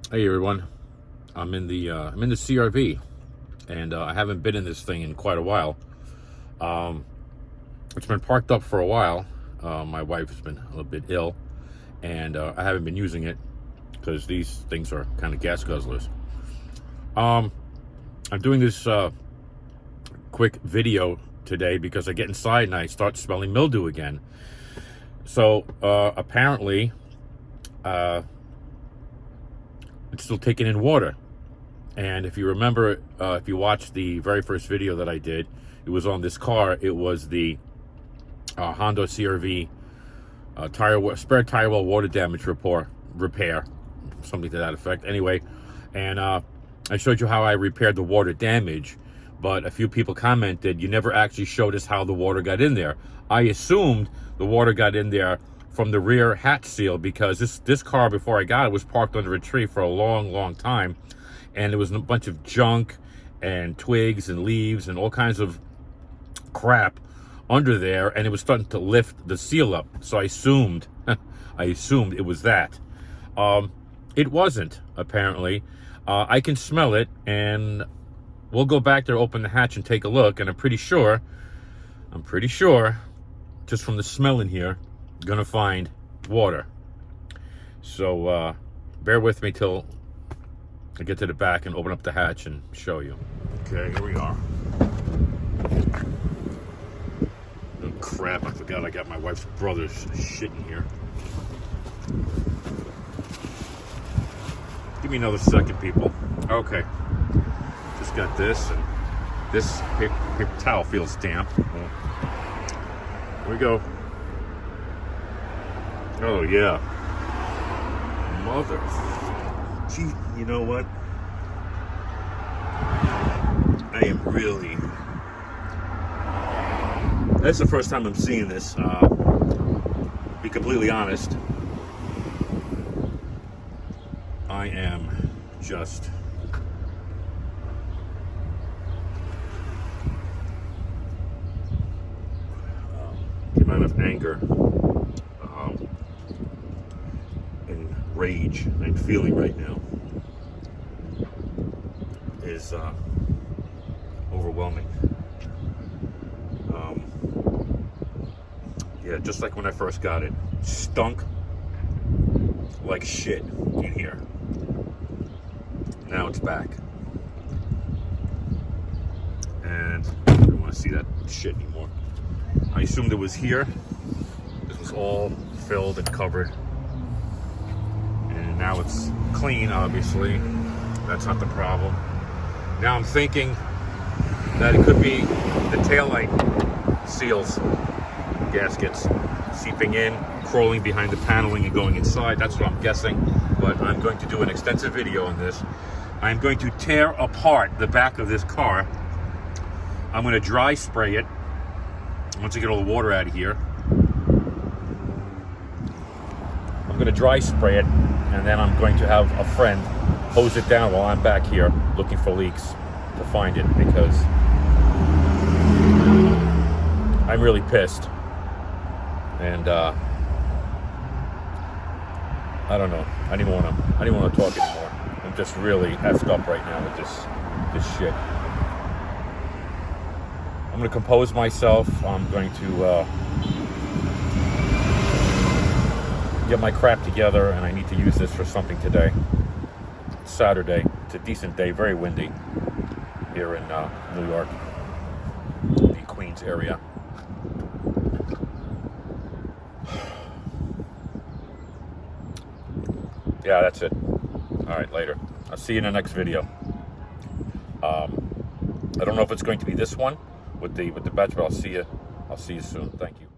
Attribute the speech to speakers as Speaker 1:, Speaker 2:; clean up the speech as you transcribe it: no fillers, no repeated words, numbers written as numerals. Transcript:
Speaker 1: Hey everyone, I'm in the CRV, and I haven't been in this thing in quite a while. It's been parked up for a while. My wife has been a little bit ill, and I haven't been using it because these things are kind of gas guzzlers. I'm doing this quick video today because I get inside and I start smelling mildew again. So apparently it's still taking in water. And if you remember, if you watched the very first video that I did, it was on this car. It was the Honda CRV spare tire well water damage repair, something to that effect. Anyway, and I showed you how I repaired the water damage, but a few people commented, you never actually showed us how the water got in there. I assumed the water got in there from the rear hatch seal because this car, before I got it, was parked under a tree for a long time, and there was a bunch of junk and twigs and leaves and all kinds of crap under there, and it was starting to lift the seal up. So I assumed it was that. It wasn't, apparently. I can smell it, and we'll go back there, open the hatch, and take a look. And I'm pretty sure, just from the smell in here, gonna find water. So bear with me till I get to the back and open up the hatch and show you. Okay, here we are. Oh crap, I forgot I got my wife's brother's shit in here. Give me another second, people. Okay, just got this, and this paper towel feels damp. Here we go. Oh yeah. Mother. Gee, you know what? I am really... That's the first time I'm seeing this. Be completely honest. I am just... the amount of anger and rage I'm feeling right now is overwhelming. Yeah, just like when I first got it, stunk like shit in here. Now it's back, and I don't want to see that shit anymore. I assumed it was here. This was all filled and covered, and now it's clean. Obviously, that's not the problem. Now I'm thinking that it could be the taillight seals, gaskets seeping in, crawling behind the paneling and going inside. That's what I'm guessing, but I'm going to do an extensive video on this. I'm going to tear apart the back of this car. I'm going to dry spray it once I get all the water out of here. I'm going to dry spray it, and then I'm going to have a friend hose it down while I'm back here looking for leaks to find it, because I'm really pissed. And I don't know. I don't even want to talk anymore. I'm just really effed up right now with this shit. I'm going to compose myself. I'm going to get my crap together, and I need to use this for something today. It's Saturday. It's a decent day, very windy here in New York, the Queens area. Yeah, that's it. All right, later. I'll see you in the next video. I don't know if it's going to be this one with the batch, but I'll see you soon. Thank you.